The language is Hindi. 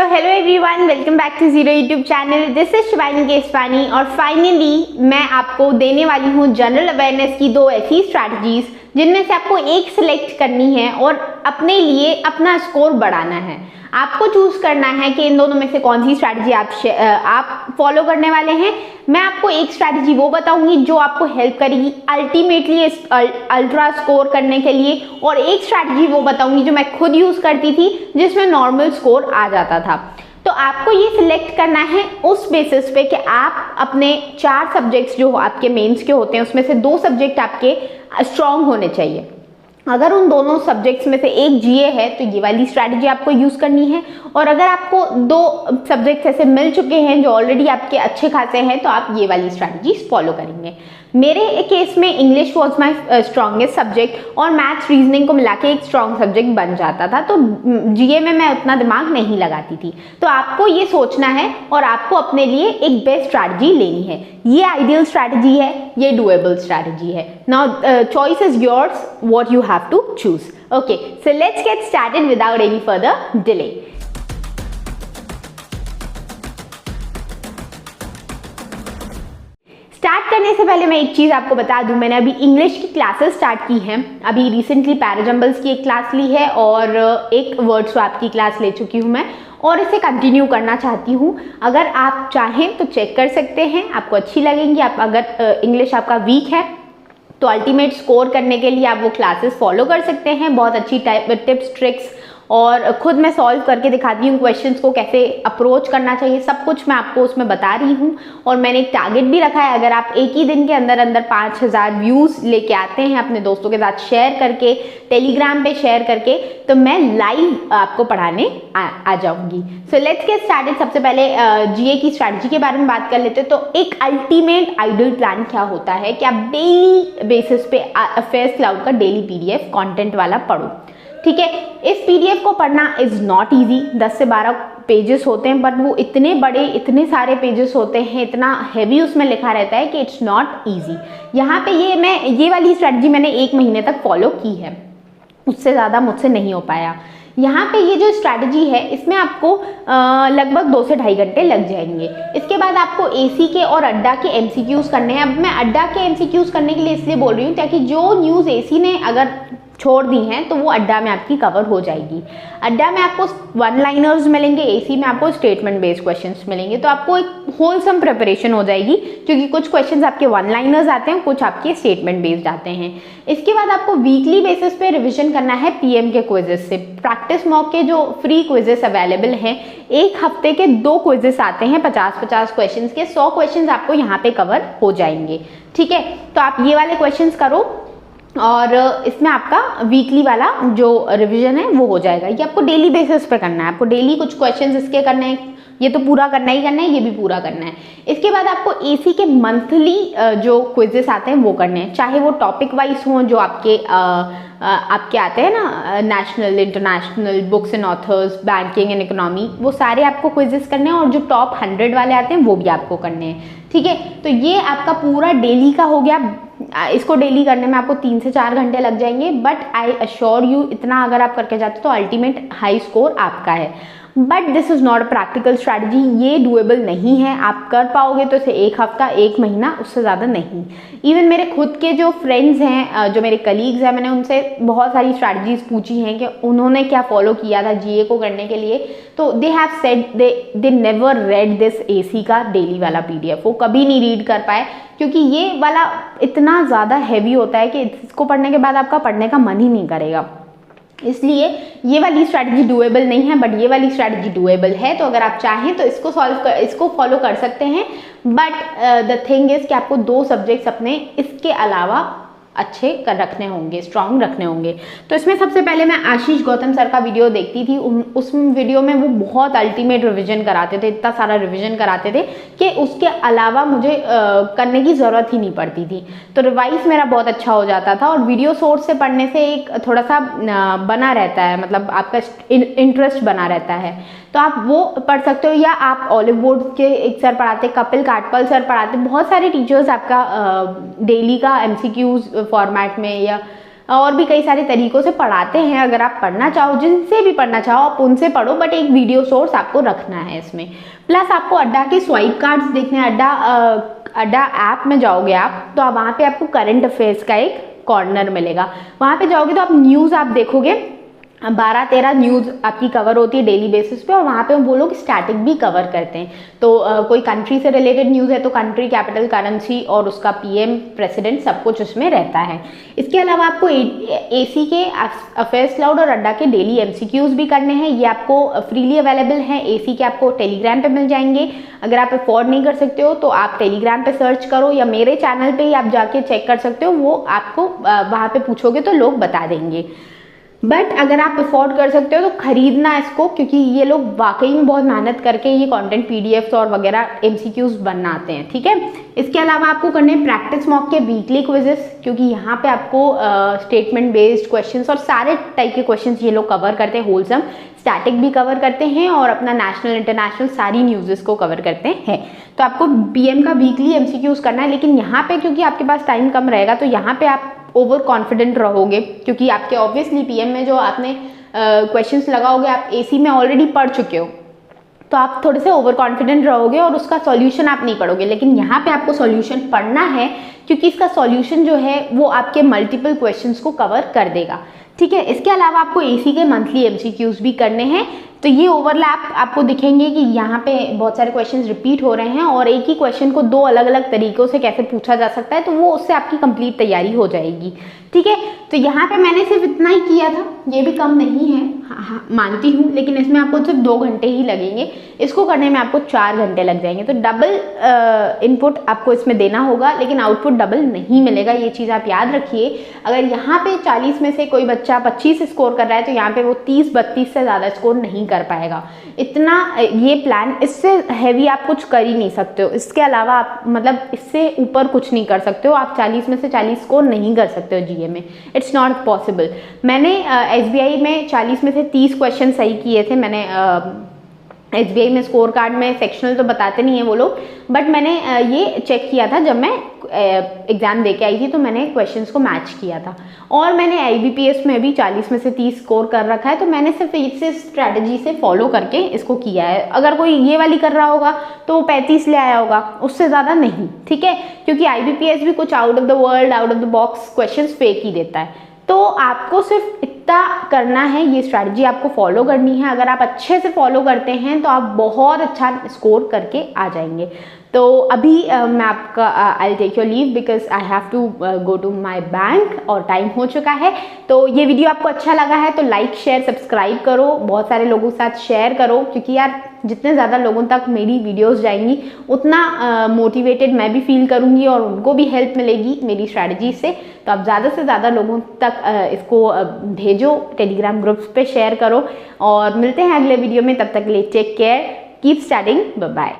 So hello everyone, welcome back to zero YouTube channel. This is Shivani Keswani और फाइनली मैं आपको देने वाली हूँ जनरल अवेयरनेस की दो ऐसी स्ट्रैटेजीज जिनमें से आपको एक सिलेक्ट करनी है और अपने लिए अपना स्कोर बढ़ाना है। आपको चूज करना है कि इन दोनों में से कौन सी स्ट्रैटेजी आप फॉलो करने वाले हैं। मैं आपको एक स्ट्रैटेजी वो बताऊंगी जो आपको हेल्प करेगी अल्टीमेटली अल्ट्रा स्कोर करने के लिए, और एक स्ट्रैटेजी वो बताऊंगी जो मैं खुद यूज करती थी जिसमें नॉर्मल स्कोर आ जाता था। तो आपको ये सिलेक्ट करना है उस बेसिस पे कि आप अपने 4 सब्जेक्ट्स जो आपके मेंस के होते हैं उसमें से 2 सब्जेक्ट आपके स्ट्रांग होने चाहिए। अगर उन दोनों सब्जेक्ट्स में से एक जीए है तो ये वाली स्ट्रैटेजी आपको यूज करनी है, और अगर आपको 2 सब्जेक्ट्स ऐसे मिल चुके हैं जो ऑलरेडी आपके अच्छे खासे हैं तो आप ये वाली स्ट्रैटेजी फॉलो करेंगे। मेरे केस में English was my strongest subject और मैथ्स रीजनिंग को मिला के एक स्ट्रॉन्ग सब्जेक्ट बन जाता था, तो जीए में मैं उतना दिमाग नहीं लगाती थी। तो आपको ये सोचना है और आपको अपने लिए एक बेस्ट स्ट्रैटेजी लेनी है। ये आइडियल स्ट्रैटेजी है, ये डुएबल स्ट्रैटेजी है। Now choice is yours, what you have to choose. Okay, so let's get started without any further delay. Start करने से पहले मैं एक चीज़ आपको बता दूं, मैंने अभी इंग्लिश की क्लासेस स्टार्ट की हैं। अभी रिसेंटली पैराजम्बल्स की एक क्लास ली है और एक वर्ड स्वैप की क्लास ले चुकी हूं मैं, और इसे कंटिन्यू करना चाहती हूं। अगर आप चाहें तो चेक कर सकते हैं, आपको अच्छी लगेंगी। आप अगर इंग्लिश आपका वीक है तो अल्टीमेट स्कोर करने के लिए आप वो क्लासेस फॉलो कर सकते हैं। बहुत अच्छी टिप्स ट्रिक्स और खुद मैं सॉल्व करके दिखाती हूँ क्वेश्चंस को, कैसे अप्रोच करना चाहिए, सब कुछ मैं आपको उसमें बता रही हूँ। और मैंने एक टारगेट भी रखा है, अगर आप एक ही दिन के अंदर अंदर 5000 व्यूज़ लेके आते हैं अपने दोस्तों के साथ शेयर करके, टेलीग्राम पे शेयर करके, तो मैं लाइव आपको पढ़ाने आ जाऊँगी। सो लेट्स गेट स्टार्टेड। सबसे पहले जीए की स्ट्रैटेजी के बारे में बात कर लेते हैं। तो एक अल्टीमेट आइडियल प्लान क्या होता है कि आप डेली बेसिस पे अफेयर्स क्लाउड का डेली पीडीएफ कंटेंट वाला पढ़ो। ठीक है, इस पीडीएफ को पढ़ना इज नॉट इजी। 10 से 12 पेजेस होते हैं, बट वो इतने बड़े, इतने सारे पेजेस होते हैं, इतना हैवी उसमें लिखा रहता है कि इट्स नॉट इजी। यहाँ पे ये वाली स्ट्रेटजी मैंने 1 महीने तक फॉलो की है, उससे ज़्यादा मुझसे नहीं हो पाया। यहाँ पे ये जो स्ट्रैटेजी है इसमें आपको लगभग 2 से ढाई घंटे लग जाएंगे। इसके बाद आपको एसी के और अड्डा के एमसीक्यूज करने हैं। अब मैं अड्डा के एमसीक्यूज करने के लिए इसलिए बोल रही हूँ ताकि जो न्यूज़ एसी ने अगर छोड़ दी हैं तो वो अड्डा में आपकी कवर हो जाएगी। अड्डा में आपको 1 लाइनर्स मिलेंगे, एसी में आपको स्टेटमेंट बेस्ड क्वेश्चंस मिलेंगे, तो आपको एक होलसम प्रिपरेशन हो जाएगी, क्योंकि कुछ क्वेश्चंस आपके 1 लाइनर्स आते हैं, कुछ आपके स्टेटमेंट बेस्ड आते हैं। इसके बाद आपको वीकली बेसिस पे रिविजन करना है पीएम के क्विजेस से। प्रैक्टिस मॉक के जो फ्री क्विजेस अवेलेबल हैं, एक हफ्ते के 2 क्विजेस आते हैं 50-50 क्वेश्चन के। 100 क्वेश्चन आपको यहाँ पे कवर हो जाएंगे। ठीक है, तो आप ये वाले क्वेश्चन करो और इसमें आपका वीकली वाला जो रिवीजन है वो हो जाएगा। ये आपको डेली बेसिस पे करना है, आपको डेली कुछ क्वेश्चंस इसके करने हैं, ये तो पूरा करना ही करना है, ये भी पूरा करना है। इसके बाद आपको एसी के मंथली जो क्विजेस आते हैं वो करने हैं, चाहे वो टॉपिक वाइज हों जो आपके आते हैं ना, national, international, books and authors, banking and economy, वो सारे आपको क्विजेस करने हैं, और जो टॉप 100 वाले आते हैं वो भी आपको करने हैं। ठीक है, तो ये आपका पूरा डेली का हो गया। इसको डेली करने में आपको 3 से 4 घंटे लग जाएंगे, बट आई अश्योर यू इतना अगर आप करके जाते हो तो अल्टीमेट हाई स्कोर आपका है। But this is not a practical strategy, ये डुएबल नहीं है। आप कर पाओगे तो इसे 1 हफ्ता, 1 महीना, उससे ज़्यादा नहीं। इवन मेरे खुद के जो फ्रेंड्स हैं, जो मेरे कलीग्स हैं, मैंने उनसे बहुत सारी स्ट्रैटेजीज पूछी हैं कि उन्होंने क्या फॉलो किया था जीए को करने के लिए, तो they have said they never read this AC का डेली वाला पीडीएफ। वो कभी नहीं रीड कर पाए, क्योंकि ये वाला इतना ज़्यादा हैवी होता है कि इसको पढ़ने के बाद आपका पढ़ने का मन ही नहीं करेगा। इसलिए ये वाली स्ट्रैटेजी डुएबल नहीं है, बट ये वाली स्ट्रैटेजी डुएबल है। तो अगर आप चाहें तो इसको फॉलो कर सकते हैं। बट द थिंग इज कि आपको 2 सब्जेक्ट्स अपने इसके अलावा अच्छे रखने होंगे, स्ट्रांग रखने होंगे। तो इसमें सबसे पहले मैं आशीष गौतम सर का वीडियो देखती थी। उस वीडियो में वो बहुत अल्टीमेट रिवीजन कराते थे, इतना सारा रिवीजन कराते थे कि उसके अलावा मुझे करने की ज़रूरत ही नहीं पड़ती थी। तो रिवाइज मेरा बहुत अच्छा हो जाता था, और वीडियो सोर्स से पढ़ने से एक थोड़ा सा बना रहता है, मतलब आपका इंटरेस्ट बना रहता है। तो आप वो पढ़ सकते हो, या आप ऑलिव बोर्ड के एक सर पढ़ाते, कपिल काटपल सर पढ़ाते, बहुत सारे टीचर्स आपका डेली का एमसीक्यूज फॉर्मेट में या और भी कई सारे तरीकों से पढ़ाते हैं। अगर आप पढ़ना चाहो, जिनसे भी पढ़ना चाहो आप उनसे पढ़ो, बट एक वीडियो सोर्स आपको रखना है इसमें। प्लस आपको अड्डा के स्वाइप कार्ड्स देखने हैं। अड्डा ऐप में जाओगे आप तो वहाँ पे आपको करंट अफेयर्स का एक कॉर्नर मिलेगा। वहाँ पे जाओगे तो आप न्यूज़ आप देखोगे, 12-13 न्यूज़ आपकी कवर होती है डेली बेसिस पे, और वहाँ पे वो लोग स्टैटिक भी कवर करते हैं। तो कोई कंट्री से रिलेटेड न्यूज़ है तो कंट्री, कैपिटल, करेंसी और उसका पीएम, प्रेसिडेंट, सब कुछ उसमें रहता है। इसके अलावा आपको एसी के अफेयर्स क्लाउड और अड्डा के डेली एमसीक्यूज भी करने हैं। ये आपको फ्रीली अवेलेबल हैं। एसी के आपको टेलीग्राम पे मिल जाएंगे। अगर आप अफोर्ड नहीं कर सकते हो तो आप टेलीग्राम पे सर्च करो या मेरे चैनल पे ही आप जाके चेक कर सकते हो। वो आपको वहाँ पे पूछोगे तो लोग बता देंगे। बट अगर आप अफोर्ड कर सकते हो तो खरीदना इसको, क्योंकि ये लोग वाकई में बहुत मेहनत करके ये कंटेंट पीडीएफ्स और वगैरह एमसीक्यूज बनाते हैं। ठीक है, इसके अलावा आपको करने प्रैक्टिस मॉक के वीकली क्विजेस, क्योंकि यहाँ पे आपको स्टेटमेंट बेस्ड क्वेश्चंस और सारे टाइप के क्वेश्चंस ये लोग कवर करते हैं। होलसम, स्टैटिक भी कवर करते हैं और अपना नेशनल, इंटरनेशनल सारी न्यूज़ेस को कवर करते हैं। तो आपको पीएम का वीकली एमसीक्यूज करना है, लेकिन यहाँ पे क्योंकि आपके पास टाइम कम रहेगा तो यहाँ पे आप ओवर कॉन्फिडेंट रहोगे, क्योंकि आपके ऑब्वियसली पीएम में जो आपने क्वेश्चंस लगाओगे आप एसी में ऑलरेडी पढ़ चुके हो, तो आप थोड़े से ओवर कॉन्फिडेंट रहोगे और उसका सॉल्यूशन आप नहीं पढ़ोगे। लेकिन यहाँ पे आपको सॉल्यूशन पढ़ना है, क्योंकि इसका सॉल्यूशन जो है वो आपके मल्टीपल क्वेश्चंस को कवर कर देगा। ठीक है, इसके अलावा आपको एसी के मंथली एमसीक्यूज भी करने हैं। तो ये ओवरलैप आपको दिखेंगे कि यहाँ पे बहुत सारे क्वेश्चंस रिपीट हो रहे हैं और एक ही क्वेश्चन को 2 अलग अलग तरीकों से कैसे पूछा जा सकता है, तो वो उससे आपकी कंप्लीट तैयारी हो जाएगी। ठीक है, तो यहाँ पे मैंने सिर्फ इतना ही किया था, ये भी कम नहीं है, हाँ मानती हूँ, लेकिन इसमें आपको सिर्फ 2 घंटे ही लगेंगे। इसको करने में आपको 4 घंटे लग जाएंगे। तो डबल इनपुट आपको इसमें देना होगा, लेकिन आउटपुट डबल नहीं मिलेगा, ये चीज़ आप याद रखिए। अगर यहाँ पे 40 में से कोई बच्चा 25 स्कोर कर रहा है तो यहाँ पे वो 30-32 से ज़्यादा स्कोर नहीं कर पाएगा। इतना ये प्लान, इससे हैवी आप कुछ कर ही नहीं सकते हो। इसके अलावा आप मतलब इससे ऊपर कुछ नहीं कर सकते हो। आप 40 में से 40 स्कोर नहीं कर सकते हो जीए में, इट्स नॉट पॉसिबल। मैंने एसबीआई में 40 में से 30 क्वेश्चन सही किए थे। मैंने एसबीआई में स्कोर कार्ड में सेक्शनल तो बताते नहीं है वो लोग, बट मैंने ये चेक किया था जब मैं एग्ज़ाम दे के आई थी, तो मैंने क्वेश्चंस को मैच किया था। और मैंने आईबीपीएस में भी 40 में से 30 स्कोर कर रखा है, तो मैंने सिर्फ इस स्ट्रैटेजी से फॉलो करके इसको किया है। अगर कोई ये वाली कर रहा होगा तो वो 35 ले आया होगा, उससे ज़्यादा नहीं। ठीक है, क्योंकि आईबीपीएस भी कुछ out of the world, out of the box questions फेक ही देता है। तो आपको सिर्फ इतना करना है, ये स्ट्रैटेजी आपको फॉलो करनी है। अगर आप अच्छे से फॉलो करते हैं तो आप बहुत अच्छा स्कोर करके आ जाएंगे। तो अभी मैं आपका I take your leave because I have to go to my bank और टाइम हो चुका है। तो ये वीडियो आपको अच्छा लगा है तो लाइक, शेयर, सब्सक्राइब करो, बहुत सारे लोगों के साथ शेयर करो, क्योंकि यार जितने ज़्यादा लोगों तक मेरी वीडियोस जाएंगी उतना मोटिवेटेड मैं भी फील करूँगी और उनको भी हेल्प मिलेगी मेरी स्ट्रैटेजी से। तो आप ज़्यादा से ज़्यादा लोगों तक इसको भेजो, टेलीग्राम ग्रुप्स पे शेयर करो, और मिलते हैं अगले वीडियो में। तब तक के लिए take care, keep studying, bye bye.